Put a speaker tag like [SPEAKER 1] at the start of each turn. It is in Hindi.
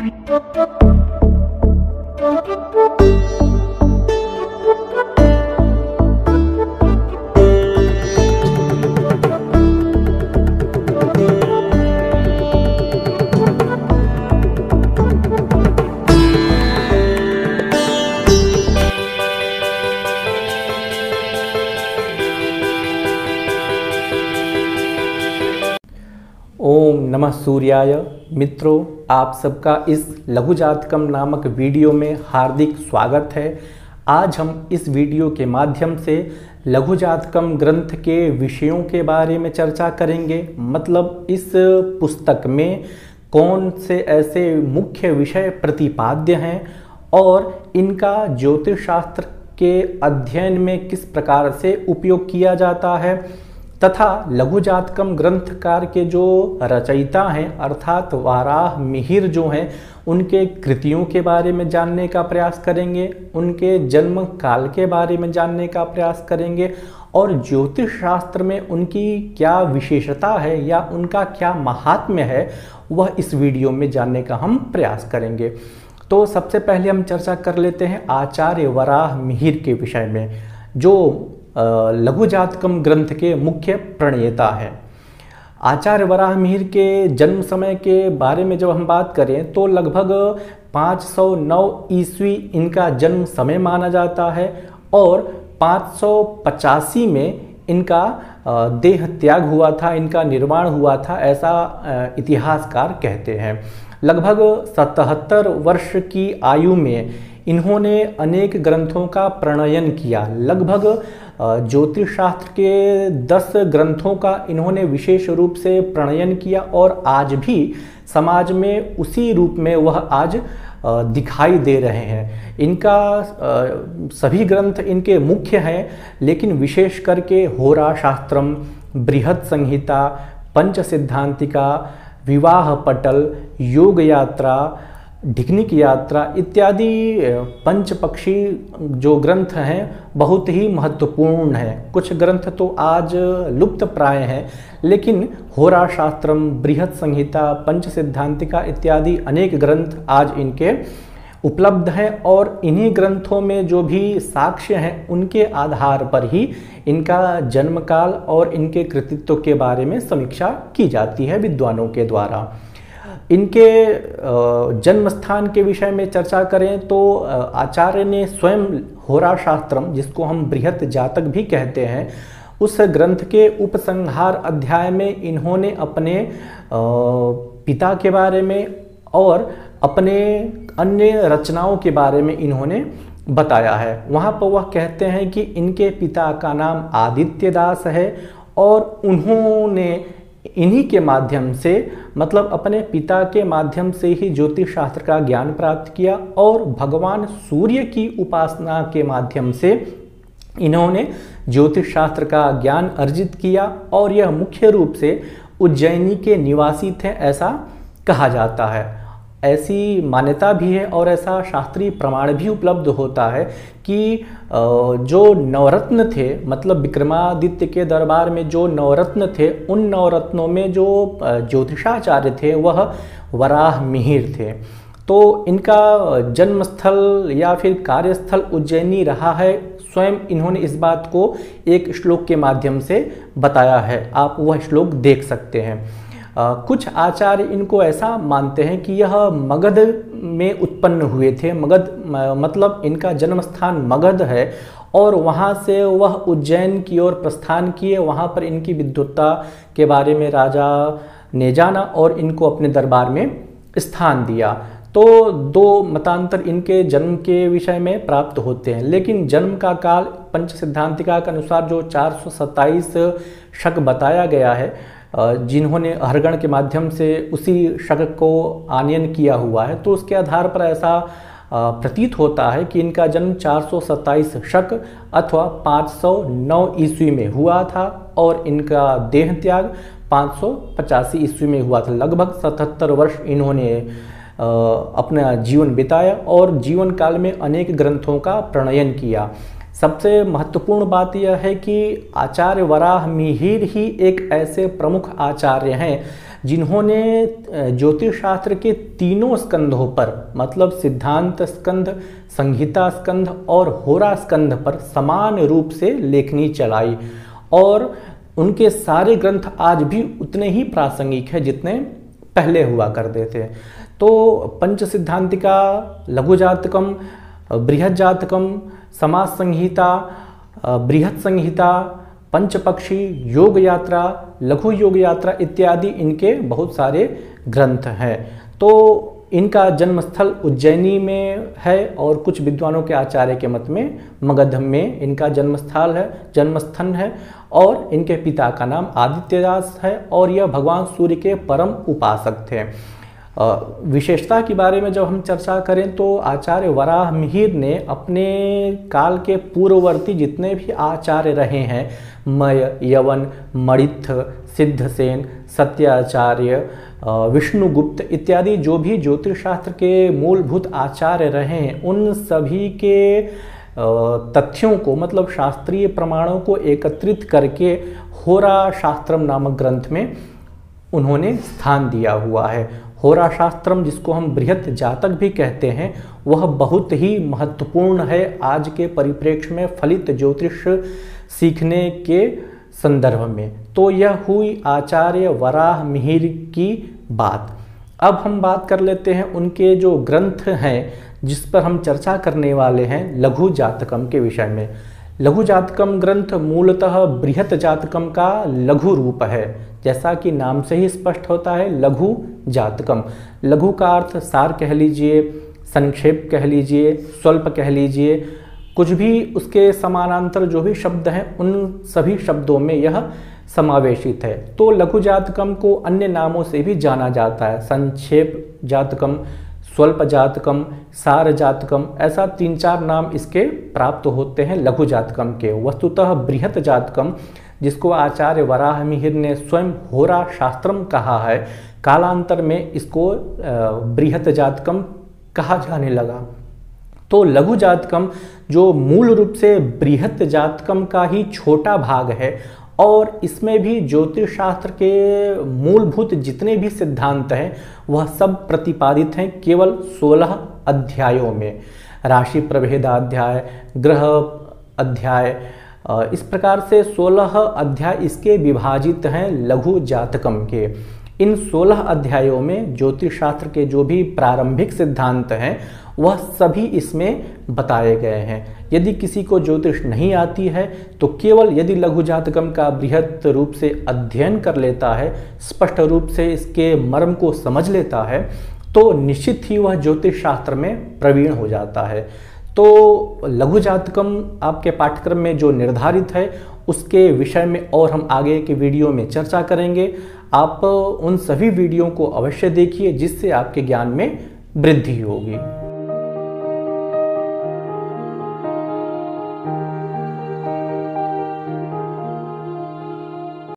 [SPEAKER 1] ओम नमः सूर्याय। मित्रों, आप सबका इस लघु जातकम नामक वीडियो में हार्दिक स्वागत है। आज हम इस वीडियो के माध्यम से लघु जातकम ग्रंथ के विषयों के बारे में चर्चा करेंगे। मतलब इस पुस्तक में कौन से ऐसे मुख्य विषय प्रतिपाद्य हैं और इनका ज्योतिष शास्त्र के अध्ययन में किस प्रकार से उपयोग किया जाता है, तथा लघु जातकम ग्रंथकार के जो रचयिता हैं अर्थात वाराह मिहिर जो हैं, उनके कृतियों के बारे में जानने का प्रयास करेंगे, उनके जन्म काल के बारे में जानने का प्रयास करेंगे और ज्योतिष शास्त्र में उनकी क्या विशेषता है या उनका क्या महात्म्य है, वह इस वीडियो में जानने का हम प्रयास करेंगे। तो सबसे पहले हम चर्चा कर लेते हैं आचार्य वराह मिहिर के विषय में, जो लघु जातकम ग्रंथ के मुख्य प्रणेता हैं। आचार्य वराह मिहिर के जन्म समय के बारे में जब हम बात करें तो लगभग 509 ईस्वी इनका जन्म समय माना जाता है और 585 में इनका देह त्याग हुआ था, इनका निर्वाण हुआ था, ऐसा इतिहासकार कहते हैं। लगभग 77 वर्ष की आयु में इन्होंने अनेक ग्रंथों का प्रणयन किया। लगभग ज्योतिष शास्त्र के 10 ग्रंथों का इन्होंने विशेष रूप से प्रणयन किया और आज भी समाज में उसी रूप में वह आज दिखाई दे रहे हैं। इनका सभी ग्रंथ इनके मुख्य हैं, लेकिन विशेष करके होरा शास्त्रम, बृहत संहिता, पंच सिद्धांतिका, विवाह पटल, योग यात्रा, ढिकनिक यात्रा इत्यादि पंचपक्षी जो ग्रंथ हैं बहुत ही महत्वपूर्ण हैं। कुछ ग्रंथ तो आज लुप्त प्राय हैं, लेकिन होरा शास्त्रम, बृहत संहिता, पंच सिद्धांतिका इत्यादि अनेक ग्रंथ आज इनके उपलब्ध हैं और इन्हीं ग्रंथों में जो भी साक्ष्य हैं उनके आधार पर ही इनका जन्म काल और इनके कृतित्व के बारे में समीक्षा की जाती है विद्वानों के द्वारा। इनके जन्म स्थान के विषय में चर्चा करें तो आचार्य ने स्वयं होरा शास्त्रम, जिसको हम बृहत जातक भी कहते हैं, उस ग्रंथ के उपसंहार अध्याय में इन्होंने अपने पिता के बारे में और अपने अन्य रचनाओं के बारे में इन्होंने बताया है। वहाँ पर वह कहते हैं कि इनके पिता का नाम आदित्य दास है और उन्होंने इन्हीं के माध्यम से, मतलब अपने पिता के माध्यम से ही ज्योतिष शास्त्र का ज्ञान प्राप्त किया और भगवान सूर्य की उपासना के माध्यम से इन्होंने ज्योतिष शास्त्र का ज्ञान अर्जित किया और यह मुख्य रूप से उज्जैनी के निवासी थे, ऐसा कहा जाता है। ऐसी मान्यता भी है और ऐसा शास्त्रीय प्रमाण भी उपलब्ध होता है कि जो नवरत्न थे, मतलब विक्रमादित्य के दरबार में जो नवरत्न थे, उन नवरत्नों में जो ज्योतिषाचार्य थे वह वराह मिहिर थे। तो इनका जन्मस्थल या फिर कार्यस्थल उज्जैनी रहा है। स्वयं इन्होंने इस बात को एक श्लोक के माध्यम से बताया है, आप वह श्लोक देख सकते हैं। कुछ आचार्य इनको ऐसा मानते हैं कि यह मगध में उत्पन्न हुए थे। मगध मतलब इनका जन्म स्थान मगध है और वहाँ से वह उज्जैन की ओर प्रस्थान किए। वहाँ पर इनकी विद्वत्ता के बारे में राजा ने जाना और इनको अपने दरबार में स्थान दिया। तो दो मतांतर इनके जन्म के विषय में प्राप्त होते हैं, लेकिन जन्म का काल पंच सिद्धांतिका के अनुसार जो 427 शक बताया गया है, जिन्होंने हरगण के माध्यम से उसी शक को आनयन किया हुआ है, तो उसके आधार पर ऐसा प्रतीत होता है कि इनका जन्म 427 शक अथवा 509 ईस्वी में हुआ था और इनका देह त्याग 585 ईस्वी में हुआ था। लगभग 77 वर्ष इन्होंने अपना जीवन बिताया और जीवन काल में अनेक ग्रंथों का प्रणयन किया। सबसे महत्वपूर्ण बात यह है कि आचार्य वराह मिहिर ही एक ऐसे प्रमुख आचार्य हैं जिन्होंने ज्योतिष शास्त्र के तीनों स्कंधों पर, मतलब सिद्धांत स्कंध, संहिता स्कंध और होरा स्कंध पर समान रूप से लेखनी चलाई, और उनके सारे ग्रंथ आज भी उतने ही प्रासंगिक हैं जितने पहले हुआ करते थे। तो पंच सिद्धांतिका, लघु जातकम, बृहत जातकम, समास संहिता, बृहत संहिता, पंचपक्षी, योग यात्रा, लघु योग यात्रा इत्यादि इनके बहुत सारे ग्रंथ हैं। तो इनका जन्मस्थल उज्जैनी में है और कुछ विद्वानों के आचार्य के मत में मगध में इनका जन्मस्थान है और इनके पिता का नाम आदित्यदास है और यह भगवान सूर्य के परम उपासक थे। विशेषता के बारे में जब हम चर्चा करें तो आचार्य वराह मिहिर ने अपने काल के पूर्ववर्ती जितने भी आचार्य रहे हैं, मय, यवन, मणित्थ, सिद्धसेन, सत्याचार्य, विष्णुगुप्त इत्यादि जो भी ज्योतिष शास्त्र के मूलभूत आचार्य रहे हैं, उन सभी के तथ्यों को, मतलब शास्त्रीय प्रमाणों को एकत्रित करके होरा शास्त्रम नामक ग्रंथ में उन्होंने स्थान दिया हुआ है। होरा शास्त्रम, जिसको हम बृहत जातक भी कहते हैं, वह बहुत ही महत्वपूर्ण है आज के परिप्रेक्ष्य में फलित ज्योतिष सीखने के संदर्भ में। तो यह हुई आचार्य वराह मिहिर की बात। अब हम बात कर लेते हैं उनके जो ग्रंथ हैं जिस पर हम चर्चा करने वाले हैं, लघु जातकम के विषय में। लघु जातकम ग्रंथ मूलतः बृहत जातकम का लघु रूप है, जैसा कि नाम से ही स्पष्ट होता है, लघु जातकम। लघु का अर्थ सार कह लीजिए, संक्षेप कह लीजिए, स्वल्प कह लीजिए, कुछ भी उसके समानांतर जो भी शब्द हैं उन सभी शब्दों में यह समावेशित है। तो लघु जातकम को अन्य नामों से भी जाना जाता है, संक्षेप जातकम, स्वल्प जातकम, सार जातकम, ऐसा 3-4 नाम इसके प्राप्त होते हैं लघु जातकम के। वस्तुतः बृहत जातकम, जिसको आचार्य वराह मिहिर ने स्वयं होरा शास्त्रम कहा है, कालांतर में इसको बृहत जातकम कहा जाने लगा। तो लघु जातकम जो मूल रूप से बृहत जातकम का ही छोटा भाग है और इसमें भी ज्योतिष शास्त्र के मूलभूत जितने भी सिद्धांत हैं वह सब प्रतिपादित हैं केवल 16 अध्यायों में। राशि प्रभेदाध्याय, ग्रह अध्याय, इस प्रकार से 16 अध्याय इसके विभाजित हैं लघु जातकम के। इन 16 अध्यायों में ज्योतिष शास्त्र के जो भी प्रारंभिक सिद्धांत हैं वह सभी इसमें बताए गए हैं। यदि किसी को ज्योतिष नहीं आती है तो केवल यदि लघु जातकम का बृहत रूप से अध्ययन कर लेता है, स्पष्ट रूप से इसके मर्म को समझ लेता है, तो निश्चित ही वह ज्योतिष शास्त्र में प्रवीण हो जाता है। तो लघु जातकम आपके पाठ्यक्रम में जो निर्धारित है उसके विषय में और हम आगे के वीडियो में चर्चा करेंगे। आप उन सभी वीडियो को अवश्य देखिए जिससे आपके ज्ञान में वृद्धि होगी।